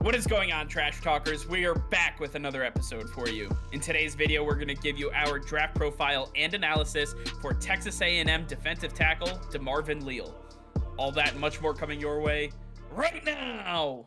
What is going on, Trash Talkers? We are back with another episode for you. In today's video, we're going to give you our draft profile and analysis for Texas A&M defensive tackle DeMarvin Leal. All that and much more coming your way right now!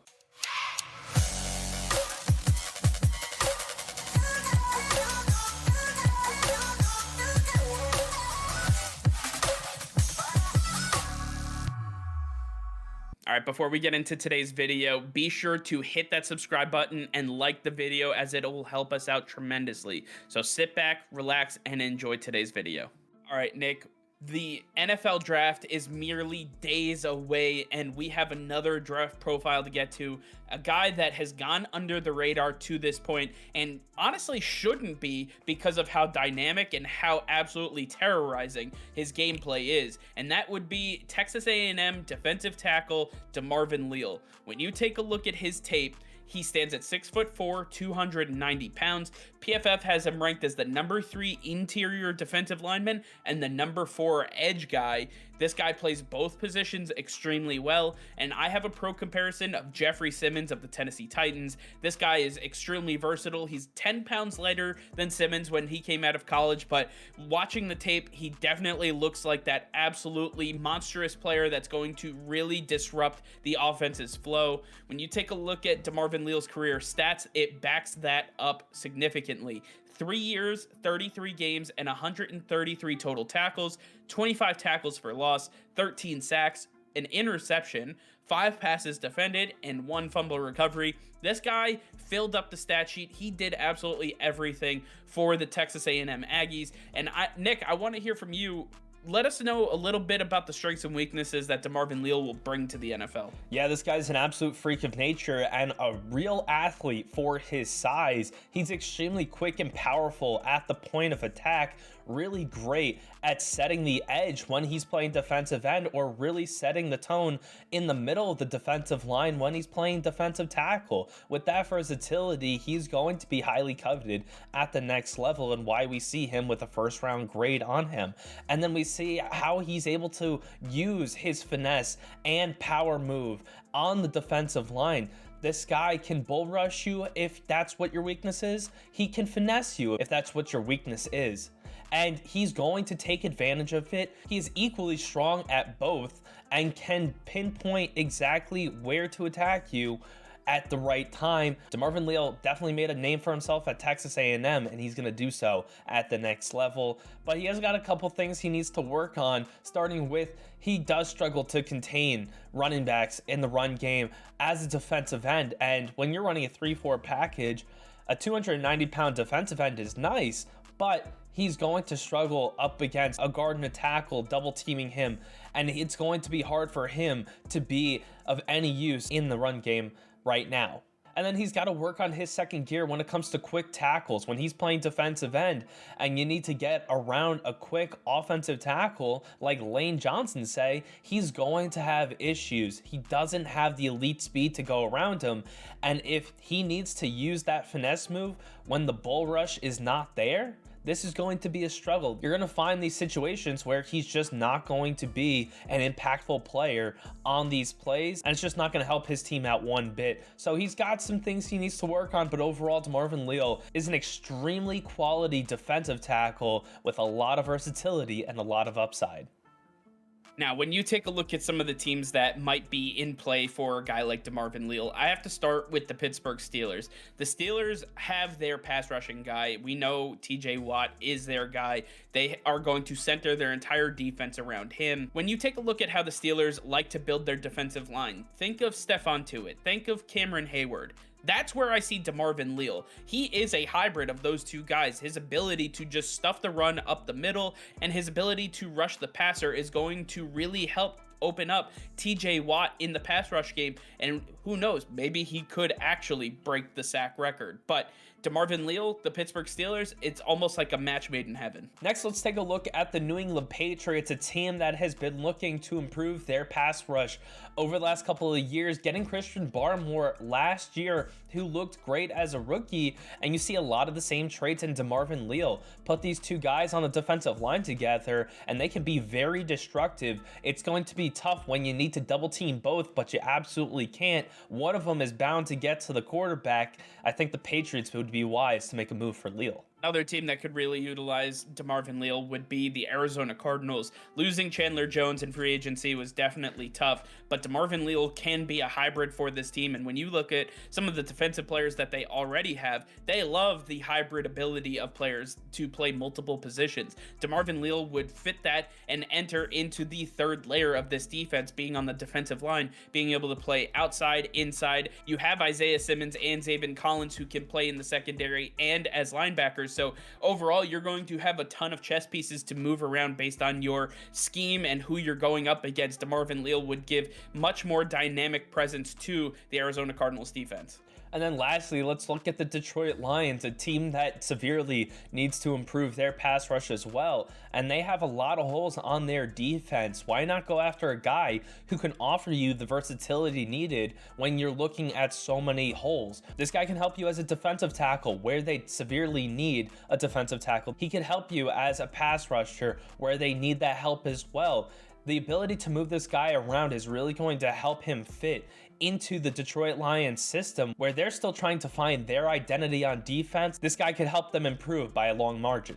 All right, before we get into today's video, be sure to hit that subscribe button and like the video as it will help us out tremendously. So sit back, relax, and enjoy today's video. All right, Nick, the NFL draft is merely days away, and we have another draft profile to get to. A guy that has gone under the radar to this point, and honestly shouldn't be because of how dynamic and how absolutely terrorizing his gameplay is. And that would be Texas A&M defensive tackle DeMarvin Leal. When you take a look at his tape, he stands at 6'4", 290 pounds. PFF has him ranked as the number 3 interior defensive lineman and the number 4 edge guy. This guy plays both positions extremely well, and I have a pro comparison of Jeffrey Simmons of the Tennessee Titans. This guy is extremely versatile. He's 10 pounds lighter than Simmons when he came out of college, but watching the tape, he definitely looks like that absolutely monstrous player that's going to really disrupt the offense's flow. When you take a look at DeMarvin Leal's career stats, it backs that up significantly. 3 years, 33 games, and 133 total tackles, 25 tackles for loss, 13 sacks, an interception, 5 passes defended, and 1 fumble recovery. This guy filled up the stat sheet. He did absolutely everything for the Texas A&M Aggies. And Nick, I want to hear from you. Let us know a little bit about the strengths and weaknesses that DeMarvin Leal will bring to the NFL. Yeah, this guy's an absolute freak of nature and a real athlete for his size. He's extremely quick and powerful at the point of attack, really great at setting the edge when he's playing defensive end, or really setting the tone in the middle of the defensive line when he's playing defensive tackle. With that versatility, he's going to be highly coveted at the next level, and why we see him with a first round grade on him. And then we see how he's able to use his finesse and power move on the defensive line. This guy can bull rush you if that's what your weakness is. He can finesse you if that's what your weakness is. And he's going to take advantage of it. He is equally strong at both and can pinpoint exactly where to attack you at the right time. DeMarvin Leal definitely made a name for himself at Texas A&M, and he's going to do so at the next level. But he has got a couple things he needs to work on, starting with he does struggle to contain running backs in the run game as a defensive end. And when you're running a 3-4 package, a 290-pound defensive end is nice, but he's going to struggle up against a guard and a tackle double teaming him, and it's going to be hard for him to be of any use in the run game right now. And then he's got to work on his second gear when it comes to quick tackles. When he's playing defensive end and you need to get around a quick offensive tackle like Lane Johnson say, he's going to have issues. He doesn't have the elite speed to go around him. And if he needs to use that finesse move when the bull rush is not there, this is going to be a struggle. You're going to find these situations where he's just not going to be an impactful player on these plays, and it's just not going to help his team out one bit. So he's got some things he needs to work on, but overall, DeMarvin Leal is an extremely quality defensive tackle with a lot of versatility and a lot of upside. Now, when you take a look at some of the teams that might be in play for a guy like DeMarvin Leal, I have to start with the Pittsburgh Steelers. The Steelers have their pass rushing guy. We know TJ Watt is their guy. They are going to center their entire defense around him. When you take a look at how the Steelers like to build their defensive line, think of Stephon Tuitt, think of Cameron Hayward. That's where I see DeMarvin Leal. He is a hybrid of those two guys. His ability to just stuff the run up the middle and his ability to rush the passer is going to really help open up TJ Watt in the pass rush game, and who knows, maybe he could actually break the sack record. But DeMarvin Leal, the Pittsburgh Steelers, it's almost like a match made in heaven. Next, let's take a look at the New England Patriots, a team that has been looking to improve their pass rush over the last couple of years, getting Christian Barmore last year, who looked great as a rookie, and you see a lot of the same traits in DeMarvin Leal. Put these two guys on the defensive line together, and they can be very destructive. It's going to be tough when you need to double team both, but you absolutely can't. One of them is bound to get to the quarterback. I think the Patriots would be wise to make a move for Leal. Another team that could really utilize DeMarvin Leal would be the Arizona Cardinals. Losing Chandler Jones in free agency was definitely tough, but DeMarvin Leal can be a hybrid for this team. And when you look at some of the defensive players that they already have, they love the hybrid ability of players to play multiple positions. DeMarvin Leal would fit that and enter into the third layer of this defense, being on the defensive line, being able to play outside, inside. You have Isaiah Simmons and Zaven Collins who can play in the secondary and as linebackers. So overall, you're going to have a ton of chess pieces to move around based on your scheme and who you're going up against. DeMarvin Leal would give much more dynamic presence to the Arizona Cardinals defense. And then lastly, let's look at the Detroit Lions, a team that severely needs to improve their pass rush as well. And they have a lot of holes on their defense. Why not go after a guy who can offer you the versatility needed when you're looking at so many holes? This guy can help you as a defensive tackle where they severely need a defensive tackle. He can help you as a pass rusher where they need that help as well. The ability to move this guy around is really going to help him fit into the Detroit Lions system where they're still trying to find their identity on defense. This guy could help them improve by a long margin.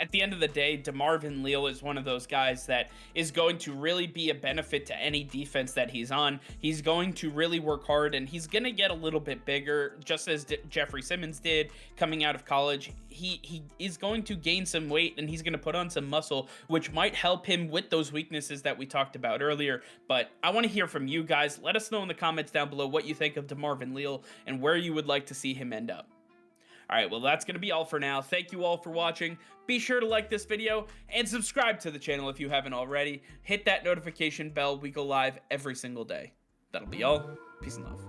At the end of the day, DeMarvin Leal is one of those guys that is going to really be a benefit to any defense that he's on. He's going to really work hard, and he's going to get a little bit bigger, just as Jeffrey Simmons did coming out of college. He is going to gain some weight, and he's going to put on some muscle, which might help him with those weaknesses that we talked about earlier. But I want to hear from you guys. Let us know in the comments down below what you think of DeMarvin Leal and where you would like to see him end up. All right, well, that's going to be all for now. Thank you all for watching. Be sure to like this video and subscribe to the channel if you haven't already. Hit that notification bell. We go live every single day. That'll be all. Peace and love.